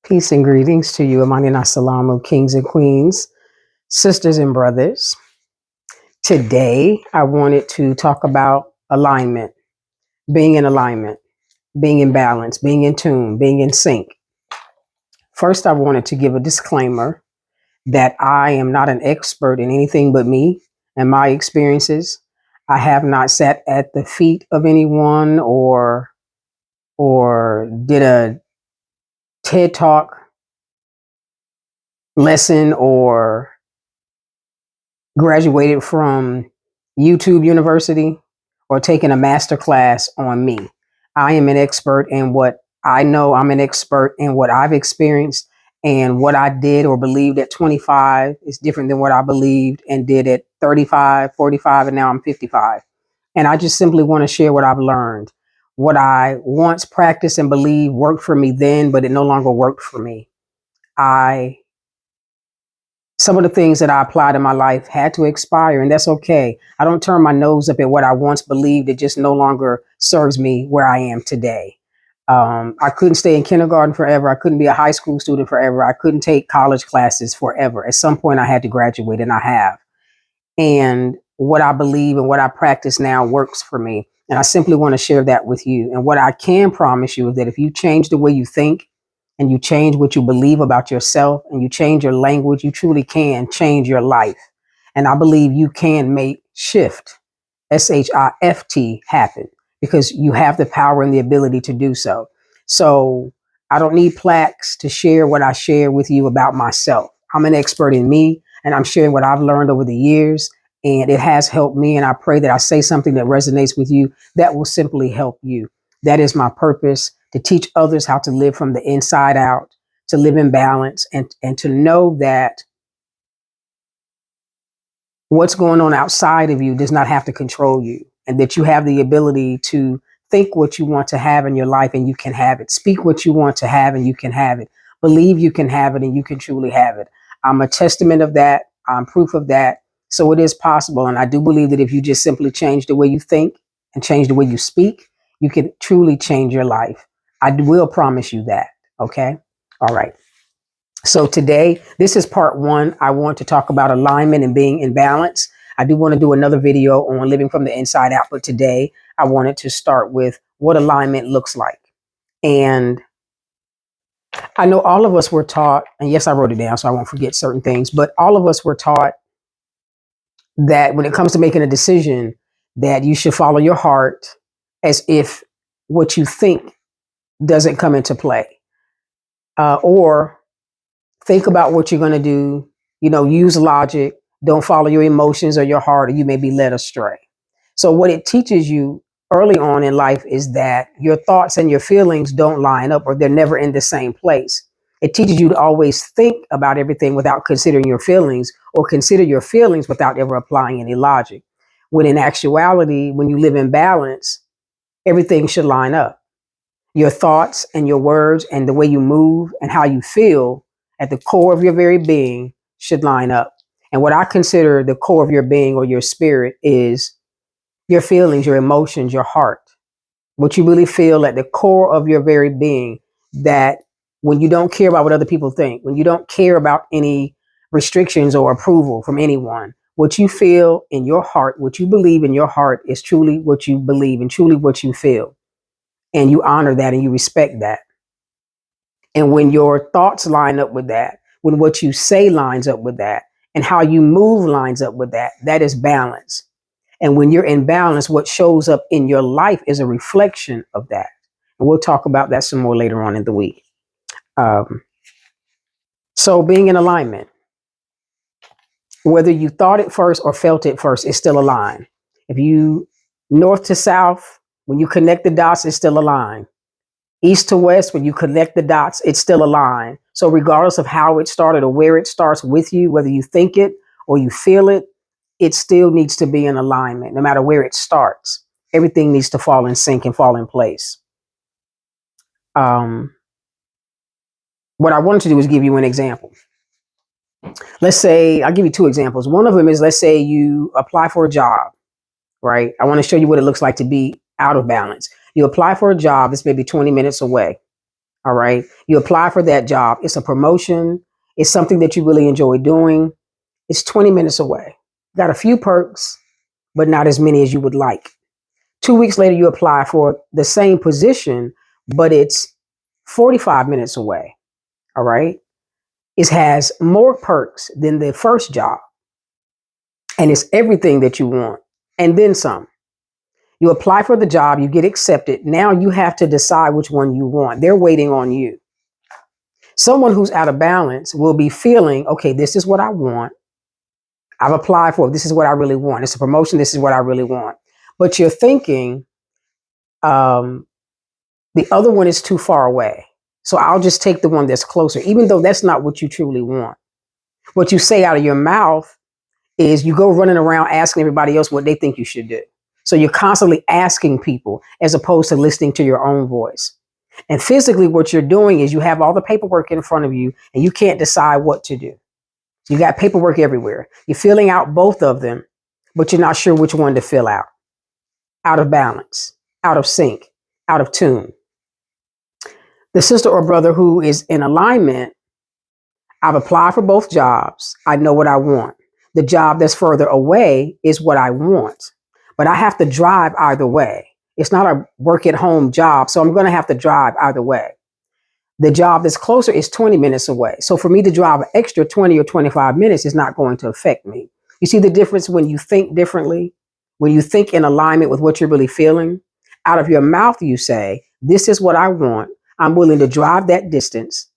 Peace and greetings to you, Amani and Salamu, kings and queens, sisters and brothers. Today, I wanted to talk about alignment, being in balance, being in tune, being in sync. First, I wanted to give a disclaimer that I am not an expert in anything but me and my experiences. I have not sat at the feet of anyone or did a TED Talk lesson or graduated from YouTube University or taken a master class on me. I am an expert in what I know. I'm an expert in what I've experienced, and what I did or believed at 25 is different than what I believed and did at 35, 45, and now I'm 55. And I just simply want to share what I've learned. What I once practiced and believed worked for me then, but it no longer worked for me. I Some of the things that I applied in my life had to expire, and that's okay. I don't turn my nose up at what I once believed. It just no longer serves me where I am today. I couldn't stay in kindergarten forever. I couldn't be a high school student forever. I couldn't take college classes forever. At some point, I had to graduate, and I have. And what I believe and what I practice now works for me. And I simply want to share that with you. And what I can promise you is that if you change the way you think and you change what you believe about yourself and you change your language, you truly can change your life. And I believe you can make SHIFT happen because you have the power and the ability to do so. So I don't need plaques to share what I share with you about myself. I'm an expert in me and I'm sharing what I've learned over the years. And it has helped me. And I pray that I say something that resonates with you that will simply help you. That is my purpose, to teach others how to live from the inside out, to live in balance, and to know that what's going on outside of you does not have to control you, and that you have the ability to think what you want to have in your life and you can have it. Speak what you want to have and you can have it. Believe you can have it and you can truly have it. I'm a testament of that. I'm proof of that. So it is possible. And I do believe that if you just simply change the way you think and change the way you speak, you can truly change your life. I will promise you that. Okay. All right. So today, this is part one. I want to talk about alignment and being in balance. I do want to do another video on living from the inside out, but today I wanted to start with what alignment looks like. And I know all of us were taught, and yes, I wrote it down so I won't forget certain things, but all of us were taught that when it comes to making a decision, that you should follow your heart as if what you think doesn't come into play. Or think about what you're going to do, use logic, don't follow your emotions or your heart, or you may be led astray. So what it teaches you early on in life is that your thoughts and your feelings don't line up, or they're never in the same place. It teaches you to always think about everything without considering your feelings, or consider your feelings without ever applying any logic. When in actuality, when you live in balance, everything should line up. Your thoughts and your words and the way you move and how you feel at the core of your very being should line up. And what I consider the core of your being or your spirit is your feelings, your emotions, your heart, what you really feel at the core of your very being. That when you don't care about what other people think, when you don't care about any restrictions or approval from anyone, what you feel in your heart, what you believe in your heart is truly what you believe and truly what you feel. And you honor that and you respect that. And when your thoughts line up with that, when what you say lines up with that, and how you move lines up with that, that is balance. And when you're in balance, what shows up in your life is a reflection of that. And we'll talk about that some more later on in the week. Um, so being in alignment, whether you thought it first or felt it first, it's still aligned. If you north to south, when you connect the dots, it's still aligned. East to west, when you connect the dots, it's still a line. So regardless of how it started or where it starts with you, whether you think it or you feel it, it still needs to be in alignment, no matter where it starts. Everything needs to fall in sync and fall in place. What I wanted to do is give you an example. Let's say, I'll give you two examples. One of them is, let's say you apply for a job, right? I want to show you what it looks like to be out of balance. You apply for a job that's maybe 20 minutes away. All right. You apply for that job. It's a promotion. It's something that you really enjoy doing. It's 20 minutes away. Got a few perks, but not as many as you would like. 2 weeks later, you apply for the same position, but it's 45 minutes away. All right. It has more perks than the first job, and it's everything that you want, and then some. You apply for the job, you get accepted. Now you have to decide which one you want. They're waiting on you. Someone who's out of balance will be feeling, okay, this is what I want. I've applied for it. This is what I really want. It's a promotion. This is what I really want. But you're thinking, um, the other one is too far away. So I'll just take the one that's closer, even though that's not what you truly want. What you say out of your mouth is you go running around asking everybody else what they think you should do. So you're constantly asking people as opposed to listening to your own voice. And physically, what you're doing is you have all the paperwork in front of you and you can't decide what to do. You got paperwork everywhere. You're filling out both of them, but you're not sure which one to fill out. Out of balance, out of sync, out of tune. The sister or brother who is in alignment, I've applied for both jobs. I know what I want. The job that's further away is what I want, but I have to drive either way. It's not a work at home job, so I'm going to have to drive either way. The job that's closer is 20 minutes away. So for me to drive an extra 20 or 25 minutes is not going to affect me. You see the difference when you think differently, when you think in alignment with what you're really feeling? Out of your mouth, you say, this is what I want. I'm willing to drive that distance.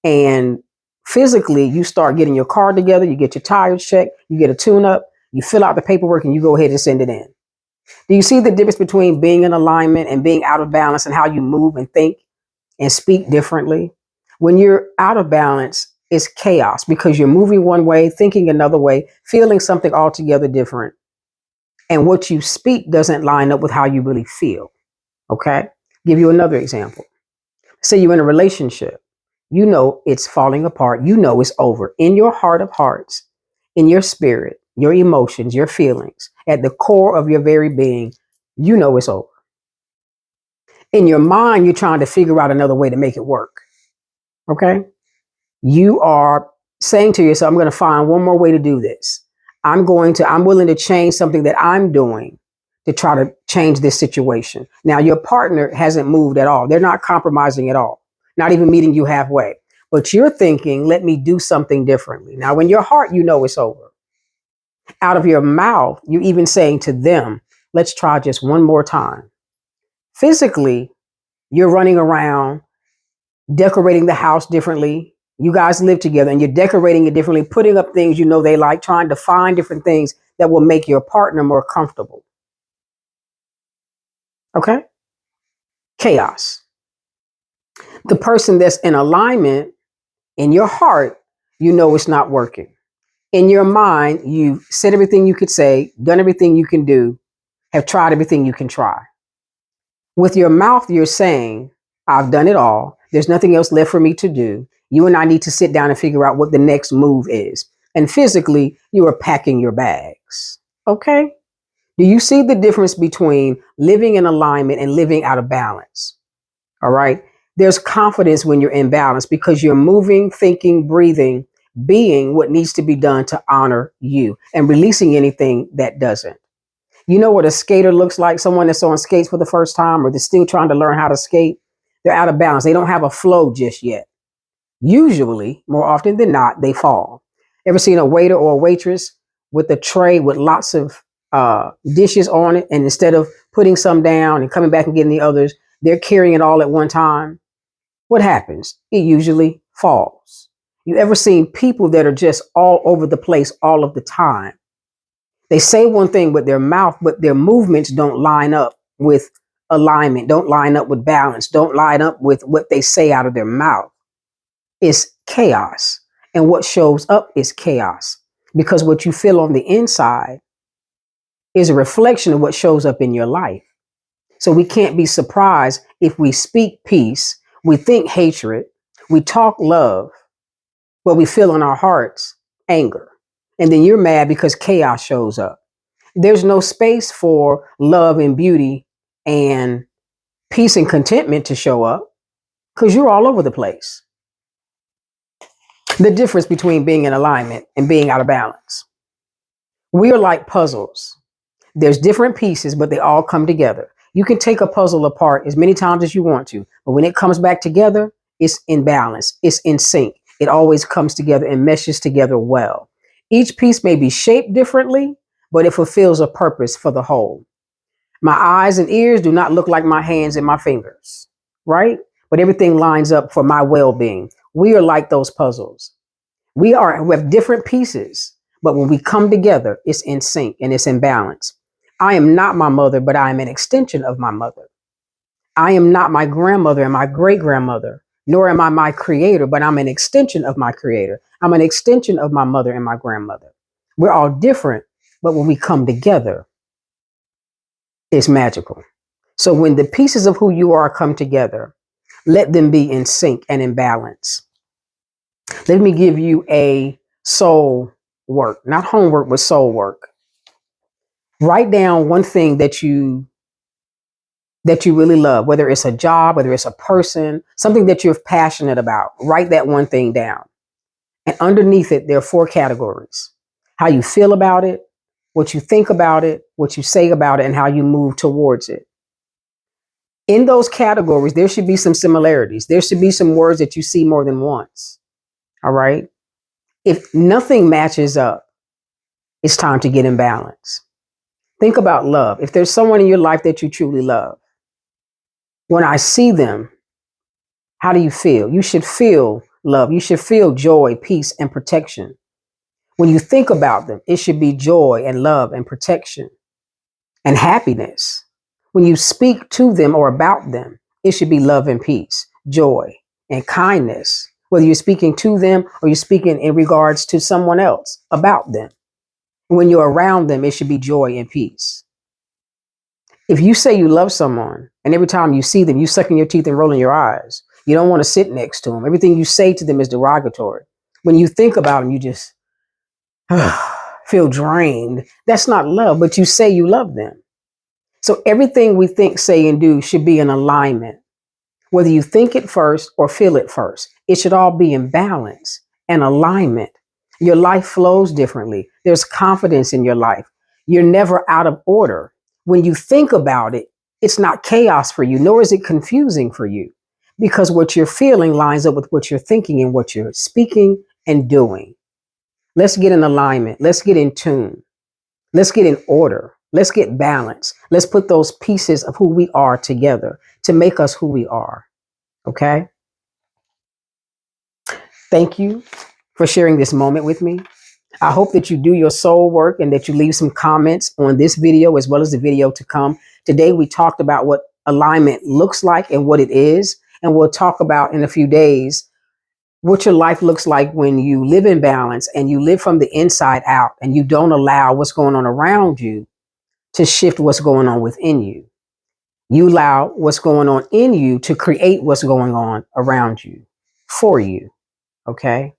And physically, you start getting your car together, you get your tires checked, you get a tune up, you fill out the paperwork, and you go ahead and send it in. Do you see the difference between being in alignment and being out of balance and how you move and think and speak differently? When you're out of balance, it's chaos because you're moving one way, thinking another way, feeling something altogether different. And what you speak doesn't line up with how you really feel. Okay? Give you another example. Say you're in a relationship. You know it's falling apart. You know it's over. In your heart of hearts, in your spirit, your emotions, your feelings, at the core of your very being, you know it's over. In your mind, you're trying to figure out another way to make it work. Okay? You are saying to yourself, I'm going to find one more way to do this. I'm willing to change something that I'm doing to try to change this situation. Now, your partner hasn't moved at all. They're not compromising at all, not even meeting you halfway. But you're thinking, let me do something differently. Now, in your heart, you know it's over. Out of your mouth, you're even saying to them, let's try just one more time. Physically, you're running around decorating the house differently. You guys live together and you're decorating it differently, putting up things you know they like, trying to find different things that will make your partner more comfortable. Okay? Chaos. The person that's in alignment in your heart, you know it's not working. In your mind, you've said everything you could say, done everything you can do, have tried everything you can try. With your mouth, you're saying, I've done it all. There's nothing else left for me to do. You and I need to sit down and figure out what the next move is. And physically, you are packing your bags. Okay? Do you see the difference between living in alignment and living out of balance? All right? There's confidence when you're in balance because you're moving, thinking, breathing, being what needs to be done to honor you and releasing anything that doesn't. You know what a skater looks like? Someone that's on skates for the first time or they're still trying to learn how to skate. They're out of balance. They don't have a flow just yet. Usually, more often than not, they fall. Ever seen a waiter or a waitress with a tray with lots of dishes on it, and instead of putting some down and coming back and getting the others, they're carrying it all at one time? What happens? It usually falls. You ever seen people that are just all over the place all of the time? They say one thing with their mouth, but their movements don't line up with alignment, don't line up with balance, don't line up with what they say out of their mouth. It's chaos. And what shows up is chaos because what you feel on the inside is a reflection of what shows up in your life. So we can't be surprised if we speak peace, we think hatred, we talk love, but we feel in our hearts anger. And then you're mad because chaos shows up. There's no space for love and beauty and peace and contentment to show up. because you're all over the place. The difference between being in alignment and being out of balance. We are like puzzles. There's different pieces, but they all come together. You can take a puzzle apart as many times as you want to, but when it comes back together, it's in balance, it's in sync. It always comes together and meshes together well. Each piece may be shaped differently, but it fulfills a purpose for the whole. My eyes and ears do not look like my hands and my fingers, right? But everything lines up for my well being. We are like those puzzles. We have different pieces, but when we come together, it's in sync and it's in balance. I am not my mother, but I am an extension of my mother. I am not my grandmother and my great grandmother, nor am I my creator, but I'm an extension of my creator. I'm an extension of my mother and my grandmother. We're all different, but when we come together, it's magical. So when the pieces of who you are come together, let them be in sync and in balance. Let me give you a soul work, not homework, but soul work. Write down one thing that you really love, whether it's a job, whether it's a person, something that you're passionate about. Write that one thing down. And underneath it, there are 4 categories: how you feel about it, what you think about it, what you say about it, and how you move towards it. In those categories, there should be some similarities. There should be some words that you see more than once. All right. If nothing matches up, it's time to get in balance. Think about love. If there's someone in your life that you truly love, when I see them, how do you feel? You should feel love. You should feel joy, peace, and protection. When you think about them, it should be joy and love and protection and happiness. When you speak to them or about them, it should be love and peace, joy and kindness, whether you're speaking to them or you're speaking in regards to someone else about them. When you're around them, it should be joy and peace. If you say you love someone and every time you see them, you sucking your teeth and rolling your eyes, you don't want to sit next to them. Everything you say to them is derogatory. When you think about them, you just feel drained. That's not love, but you say you love them. So everything we think, say, and do should be in alignment. Whether you think it first or feel it first, it should all be in balance and alignment. Your life flows differently. There's confidence in your life. You're never out of order. When you think about it, it's not chaos for you, nor is it confusing for you, because what you're feeling lines up with what you're thinking and what you're speaking and doing. Let's get in alignment. Let's get in tune. Let's get in order. Let's get balance. Let's put those pieces of who we are together to make us who we are. Okay? Thank you for sharing this moment with me. I hope that you do your soul work and that you leave some comments on this video as well as the video to come. Today, we talked about what alignment looks like and what it is. And we'll talk about in a few days what your life looks like when you live in balance and you live from the inside out and you don't allow what's going on around you to shift what's going on within you. You allow what's going on in you to create what's going on around you for you. Okay.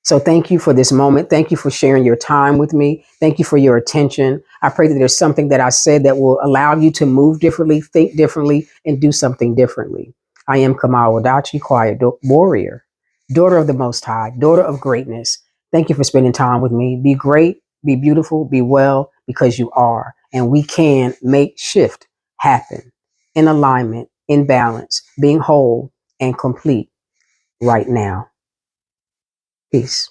So thank you for this moment. Thank you for sharing your time with me. Thank you for your attention. I pray that there's something that I said that will allow you to move differently, think differently, and do something differently. I am Kamal Wadachi, quiet warrior, daughter of the Most High, daughter of greatness. Thank you for spending time with me. Be great, be beautiful, be well, because you are. And we can make shift happen in alignment, in balance, being whole and complete right now. Peace.